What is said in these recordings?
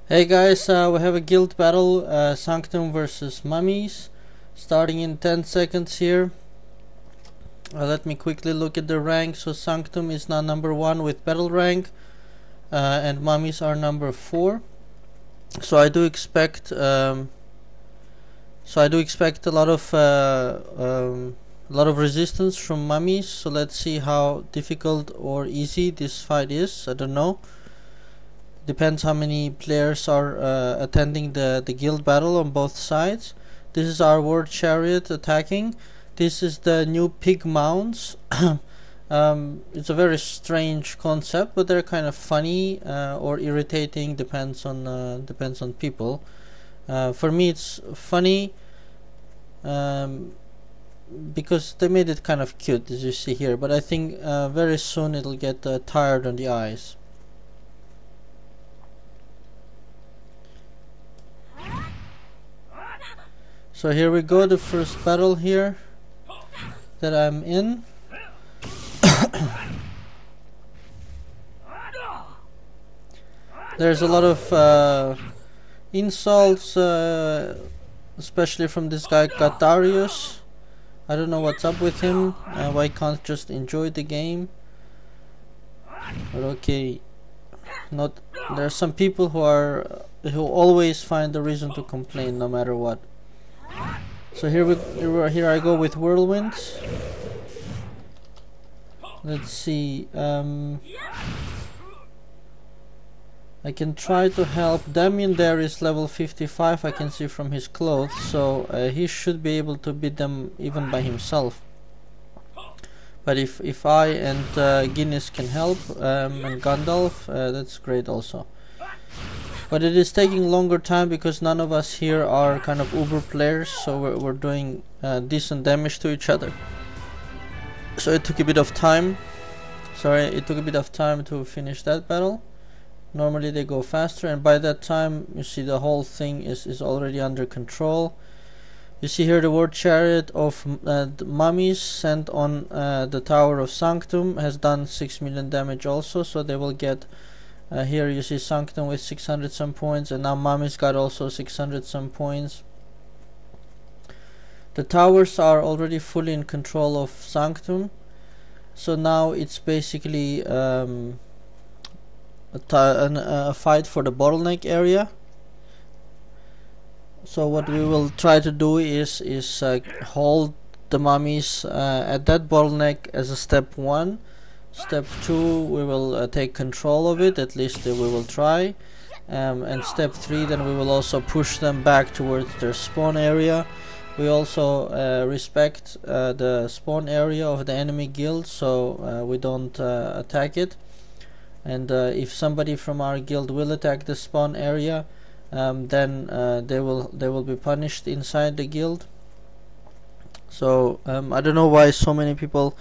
Hey guys, we have a guild battle, Sanctum versus Mummies, starting in 10 seconds here. Let me quickly look at the rank. So Sanctum is now number 1 with battle rank, and Mummies are number 4. So I do expect, a lot of resistance from Mummies. So let's see how difficult or easy this fight is. I don't know. Depends how many players are attending the guild battle on both sides. This is our war chariot attacking. This is the new pig mounts. It's a very strange concept, but they're kind of funny or irritating, depends on people. For me it's funny because they made it kind of cute, as you see here, but I think very soon it'll get tired on the eyes. So here we go, the first battle here that I'm in. There's a lot of insults, especially from this guy Darius. I don't know what's up with him. Why can't just enjoy the game? But okay, there are some people who always find a reason to complain no matter what. So here I go with whirlwind. Let's see. I can try to help. Damien there is level 55. I can see from his clothes, so he should be able to beat them even by himself. But if I and Guinness can help, and Gandalf, that's great also. But it is taking longer time because none of us here are kind of uber players, so we're doing decent damage to each other. So it took a bit of time. It took a bit of time to finish that battle. Normally they go faster, and by that time you see the whole thing is already under control. You see here the war chariot of the Mummies sent on the Tower of Sanctum has done 6 million damage also, so they will get here you see Sanctum with 600 some points, and now Mummies got also 600 some points. The towers are already fully in control of Sanctum, so now it's basically a fight for the bottleneck area. So what we will try to do is hold the Mummies at that bottleneck as a step 1. Step 2, we will take control of it, at least we will try. And step 3, then we will also push them back towards their spawn area. We also respect the spawn area of the enemy guild, so we don't attack it. And if somebody from our guild will attack the spawn area, then they will be punished inside the guild. So I don't know why so many people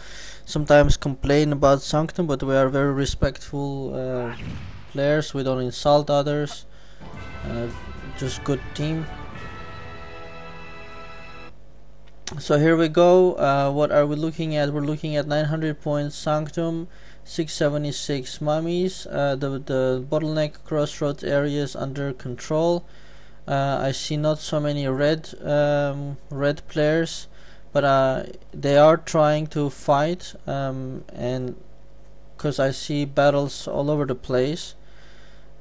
sometimes complain about Sanctum, but we are very respectful players. We don't insult others, just good team. So here we go. What are we looking at? We're looking at 900 points Sanctum, 676 Mummies. The bottleneck crossroads area is under control. I see not so many red players, but they are trying to fight, and because I see battles all over the place,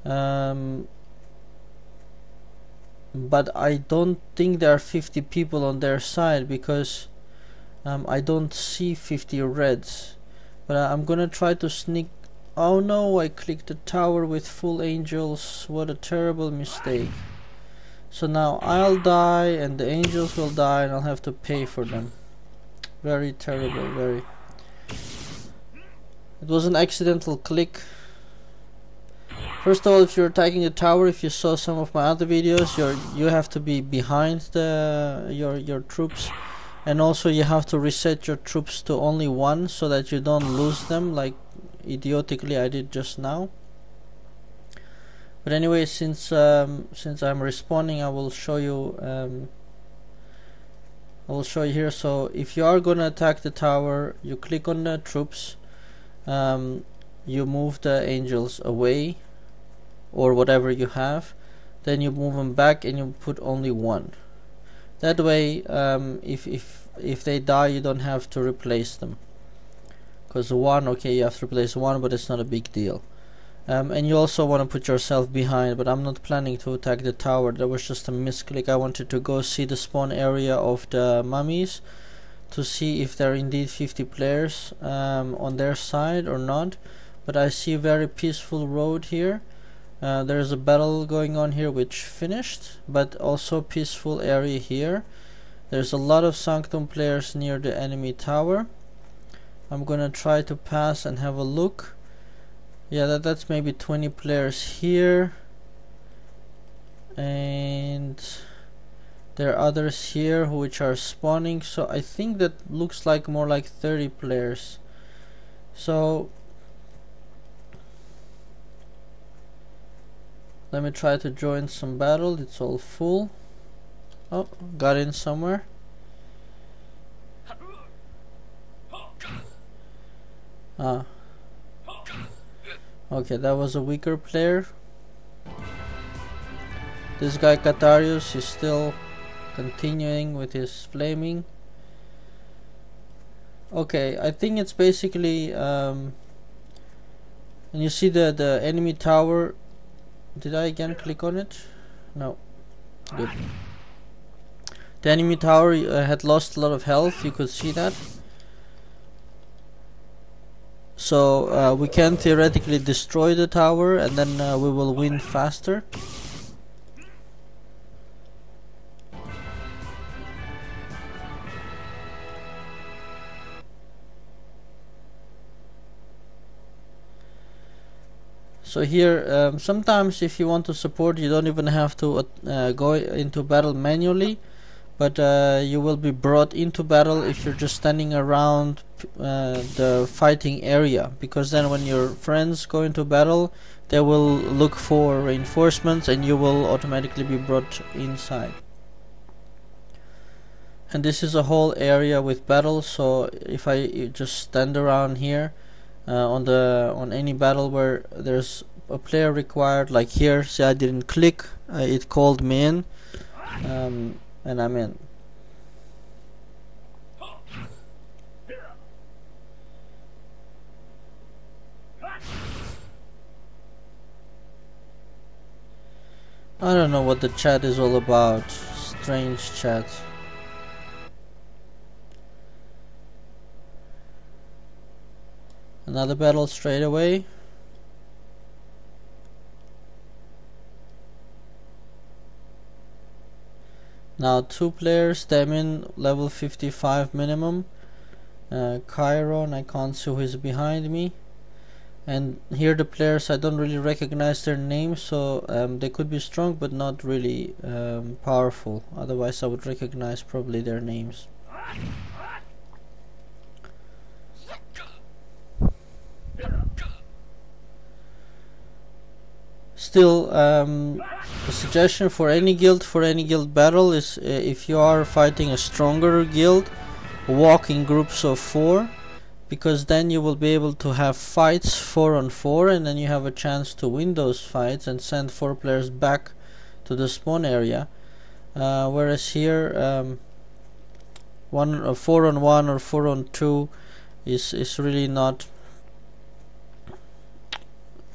but I don't think there are 50 people on their side, because I don't see 50 reds. But I'm gonna try to sneak. Oh no, I clicked the tower with full angels. What a terrible mistake. So now I'll die and the angels will die, and I'll have to pay for them. Very terrible, very. It was an accidental click. First of all, if you're attacking the tower, if you saw some of my other videos, you have to be behind your troops, and also you have to reset your troops to only 1 so that you don't lose them like idiotically I did just now. But anyway, since I'm respawning, I will show you. Here. So if you are gonna attack the tower, you click on the troops, you move the angels away, or whatever you have, then you move them back and you put only 1. That way, if they die, you don't have to replace them. Because 1, okay, you have to replace 1, but it's not a big deal. And you also want to put yourself behind, but I'm not planning to attack the tower. That was just a misclick. I wanted to go see the spawn area of the mummies to see if there are indeed 50 players on their side or not. But I see a very peaceful road here. There's a battle going on here which finished, but also peaceful area here. There's a lot of Sanctum players near the enemy tower. I'm gonna try to pass and have a look. Yeah, that's maybe 20 players here, and there are others here which are spawning, so I think that looks like more like 30 players. So let me try to join some battle. It's all full. Oh, got in somewhere. Okay, that was a weaker player. This guy Catarius is still continuing with his flaming. Okay, I think it's basically and you see the enemy tower. Did I again click on it? No. Good. The enemy tower had lost a lot of health, you could see that. So we can theoretically destroy the tower and then we will win faster. So here, sometimes if you want to support, you don't even have to go into battle manually, but you will be brought into battle if you're just standing around the fighting area, because then when your friends go into battle, they will look for reinforcements and you will automatically be brought inside. And this is a whole area with battle, so if I just stand around here on any battle where there's a player required, like here, see I didn't click, it called me in, and I'm in. I don't know what the chat is all about. Strange chat. Another battle straight away. Now 2 players, Demin level 55 minimum. Chiron, I can't see who is behind me. And here the players, I don't really recognize their names, so they could be strong but not really powerful. Otherwise I would recognize probably their names. Still, a suggestion for any guild battle is if you are fighting a stronger guild, walk in groups of 4, because then you will be able to have fights 4 on 4, and then you have a chance to win those fights and send 4 players back to the spawn area. Whereas here, 4 on 1 or 4 on 2 is really not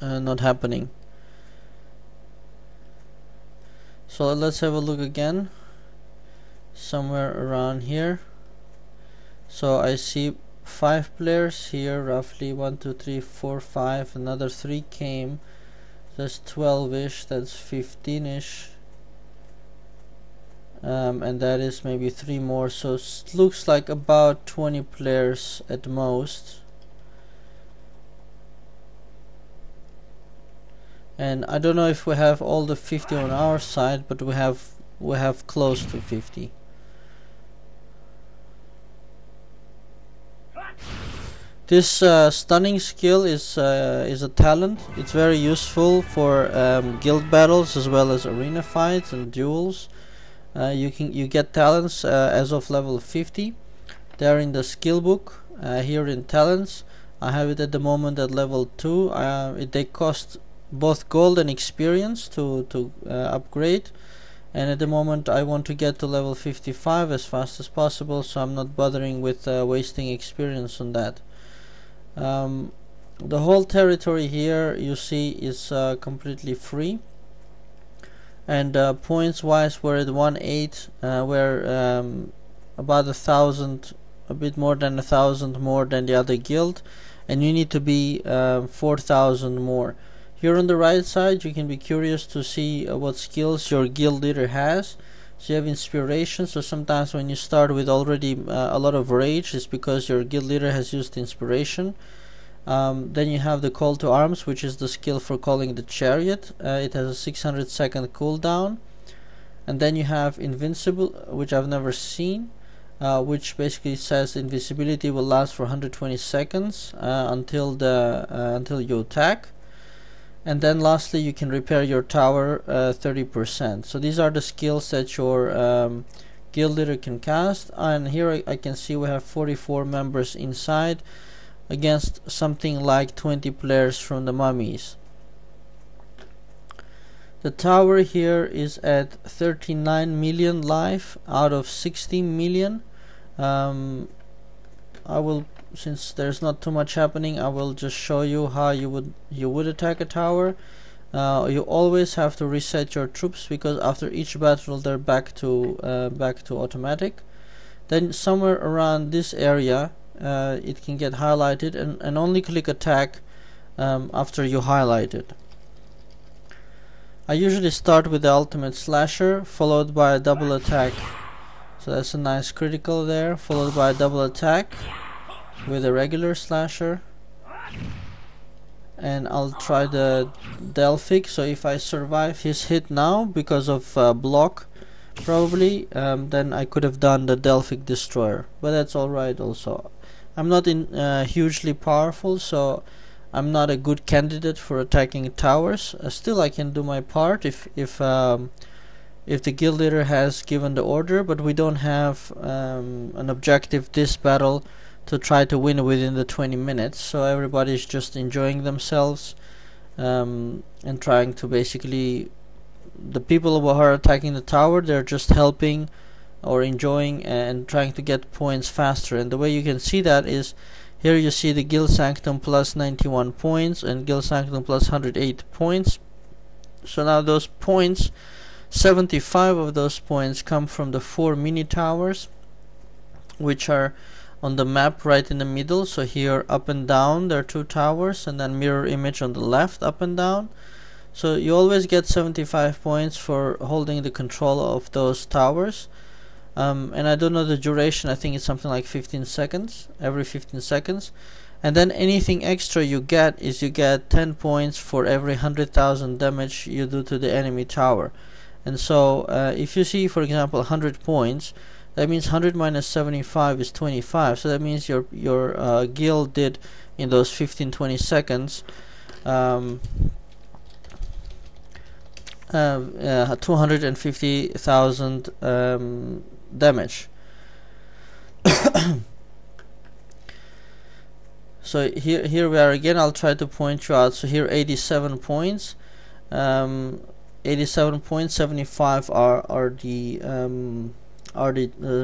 happening. So let's have a look again, somewhere around here. So I see 5 players here, roughly 1, 2, 3, 4, 5. Another 3 came. That's 12-ish. That's 15-ish. And that is maybe 3 more. So it looks like about 20 players at most. And I don't know if we have all the 50 on our side, but we have close to 50. This stunning skill is a talent. It's very useful for guild battles as well as arena fights and duels. You get talents as of level 50. They're in the skill book here in talents. I have it at the moment at level 2. They cost both gold and experience to upgrade, and at the moment I want to get to level 55 as fast as possible, so I'm not bothering with wasting experience on that. The whole territory here, you see, is completely free, and points wise we're at 1.8, we're about 1,000, a bit more than 1,000 more than the other guild, and you need to be 4,000 more. Here on the right side you can be curious to see what skills your guild leader has. So you have inspiration, so sometimes when you start with already a lot of rage, it's because your guild leader has used inspiration. Then you have the call to arms, which is the skill for calling the chariot. It has a 600-second cooldown. And then you have invincible, which I've never seen, which basically says invisibility will last for 120 seconds until you attack. And then lastly, you can repair your tower 30%. So these are the skills that your guild leader can cast. And here I can see we have 44 members inside against something like 20 players from the Mummies. The tower here is at 39 million life out of 60 million. I will, since there's not too much happening, I will just show you how you would attack a tower. You always have to reset your troops, because after each battle they're back to automatic. Then somewhere around this area it can get highlighted, and only click attack after you highlight it. I usually start with the ultimate slasher followed by a double attack. So that's a nice critical there, followed by a double attack with a regular slasher, and I'll try the Delphic. So if I survive his hit now because of block probably, then I could have done the Delphic destroyer, but that's alright. Also I'm not hugely powerful, so I'm not a good candidate for attacking towers. Still I can do my part if the guild leader has given the order, but we don't have an objective this battle to try to win within the 20 minutes, so everybody's just enjoying themselves and trying to basically, the people who are attacking the tower, they're just helping or enjoying and trying to get points faster. And the way you can see that is here you see the Guild Sanctum plus 91 points and Guild Sanctum plus 108 points. So now those points, 75 of those points come from the 4 mini towers, which are on the map right in the middle. So here up and down there are 2 towers, and then mirror image on the left up and down. So you always get 75 points for holding the control of those towers. And I don't know the duration, I think it's something like 15 seconds, every 15 seconds. And then anything extra you get is you get 10 points for every 100,000 damage you do to the enemy tower. And so if you see, for example, 100 points, that means 100 minus 75 is 25. So that means your guild did in those 15-20 seconds 250,000 damage. So here we are again. I'll try to point you out. So here 87 points, 87 points, 75 are the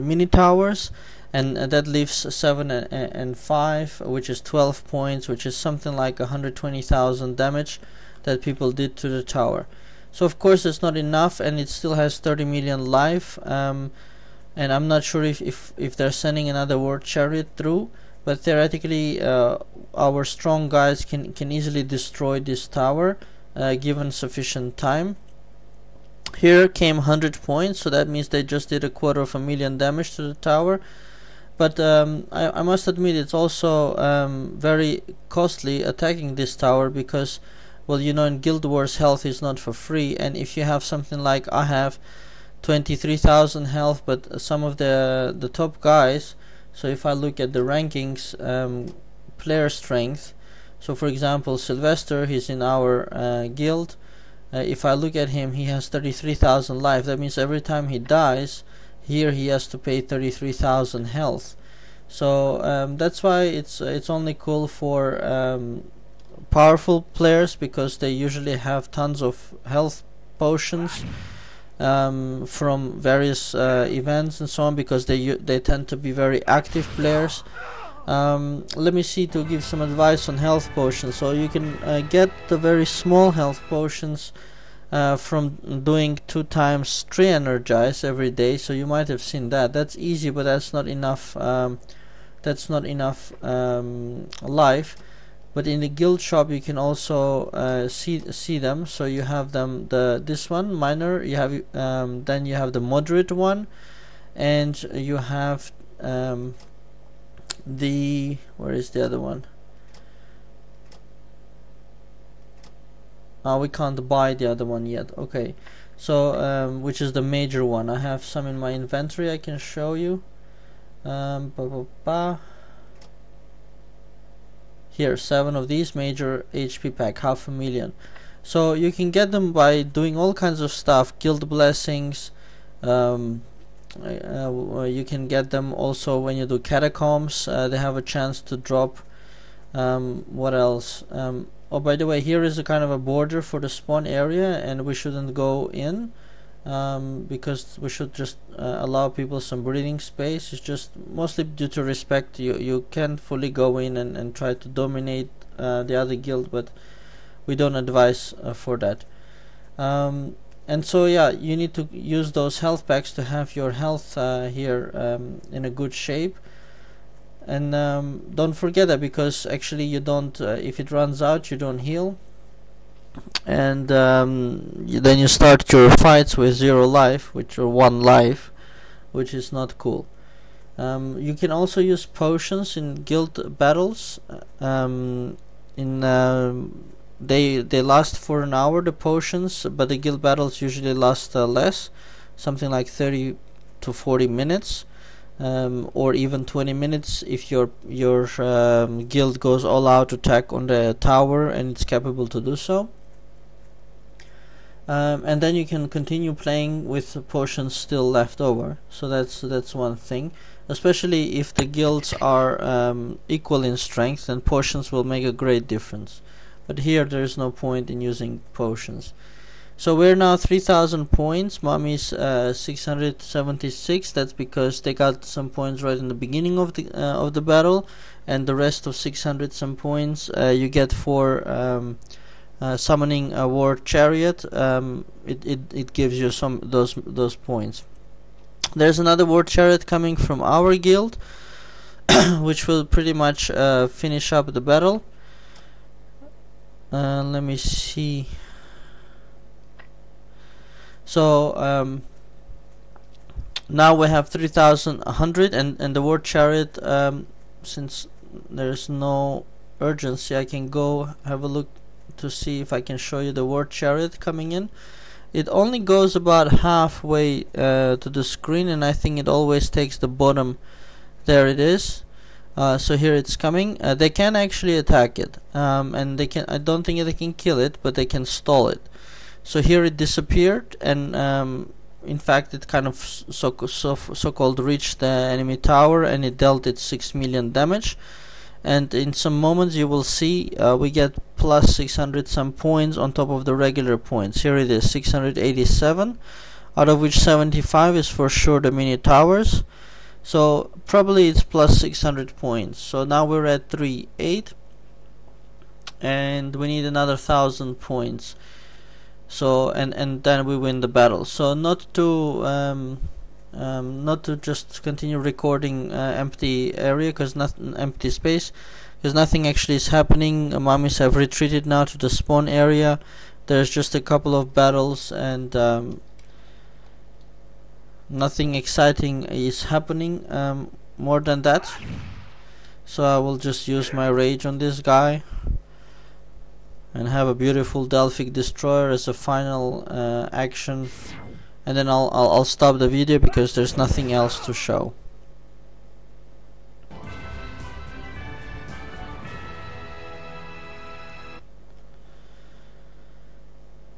mini towers, and that leaves 7 and 5, which is 12 points, which is something like 120,000 damage that people did to the tower. So of course it's not enough, and it still has 30 million life, and I'm not sure if they're sending another War Chariot through, but theoretically our strong guys can easily destroy this tower given sufficient time. Here came 100 points, so that means they just did 250,000 damage to the tower. But I must admit it's also very costly attacking this tower, because, well, you know, in Guild Wars health is not for free, and if you have something like I have 23,000 health, but some of the top guys, so if I look at the rankings, player strength, so for example Sylvester, he's in our guild. If I look at him, he has 33,000 life. That means every time he dies here he has to pay 33,000 health. So that's why it's only cool for powerful players because they usually have tons of health potions from various events and so on, because they tend to be very active players. Let me see, to give some advice on health potions. So you can get the very small health potions from doing 2 times 3 energize every day. So you might have seen that. That's easy, but that's not enough. That's not enough life. But in the guild shop you can also see them. So you have them, this one minor, you have then you have the moderate one, and you have where is the other one? We can't buy the other one yet. Okay, so which is the major one. I have some in my inventory I can show you. Here, 7 of these, major HP pack, 500,000. So you can get them by doing all kinds of stuff, guild blessings. You can get them also when you do catacombs. They have a chance to drop. What else? Oh, by the way, here is a kind of a border for the spawn area, and we shouldn't go in because we should just allow people some breathing space. It's just mostly due to respect. You can't fully go in and try to dominate the other guild, but we don't advise for that. And so yeah, you need to use those health packs to have your health here in a good shape. And don't forget that, because actually you don't, if it runs out, you don't heal. And then you start your fights with 0 life, which are 1 life, which is not cool. You can also use potions in guild battles. They last for an hour, the potions, but the guild battles usually last less, something like 30 to 40 minutes, or even 20 minutes if your guild goes all out attack on the tower and it's capable to do so. And then you can continue playing with the potions still left over. So that's one thing. Especially if the guilds are equal in strength, then potions will make a great difference. But here there is no point in using potions. So we're now 3,000 points. Mummies 676. That's because they got some points right in the beginning of the battle, and the rest of 600 some points you get for summoning a war chariot. It gives you some those points. There's another war chariot coming from our guild, which will pretty much finish up the battle. Let me see. So now we have 3,100, and the war chariot, since there's no urgency, I can go have a look to see if I can show you the war chariot coming in. It only goes about halfway to the screen, and I think it always takes the bottom. There it is. So here it's coming. They can actually attack it, and they can. I don't think they can kill it, but they can stall it. So here it disappeared, and in fact it kind of so-called reached the enemy tower, and it dealt it 6 million damage. And in some moments you will see we get plus 600 some points on top of the regular points. Here it is, 687, out of which 75 is for sure the mini towers. So probably it's plus 600 points. So now we're at 3,800, and we need another 1,000 points. So and then we win the battle. So not to just continue recording empty area, because nothing, empty space, because nothing actually is happening. Mummies have retreated now to the spawn area. There's just a couple of battles, and nothing exciting is happening more than that. So I will just use my rage on this guy and have a beautiful Delphic destroyer as a final action, and then I'll stop the video because there's nothing else to show.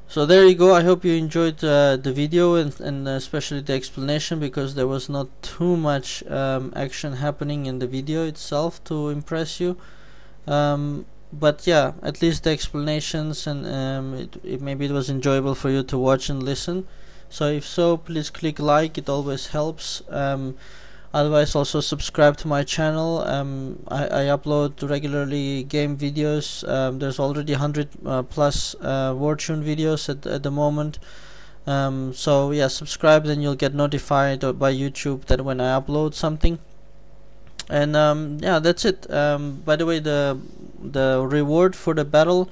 So there you go. I hope you enjoyed the video, and especially the explanation, because there was not too much action happening in the video itself to impress you. But yeah, at least the explanations, and maybe it was enjoyable for you to watch and listen. So if so, please click like, it always helps. Otherwise, also subscribe to my channel. I upload regularly game videos. There's already 100 plus Wartune videos at the moment. So yeah, subscribe, then you'll get notified by YouTube that when I upload something. And yeah, that's it. By the way, the reward for the battle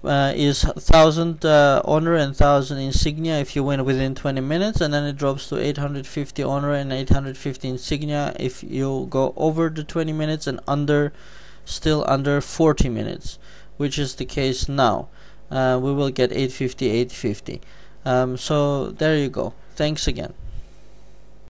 is 1000 honor and 1000 insignia if you win within 20 minutes, and then it drops to 850 honor and 850 insignia if you go over the 20 minutes and still under 40 minutes, which is the case now. We will get 850. So there you go. Thanks again.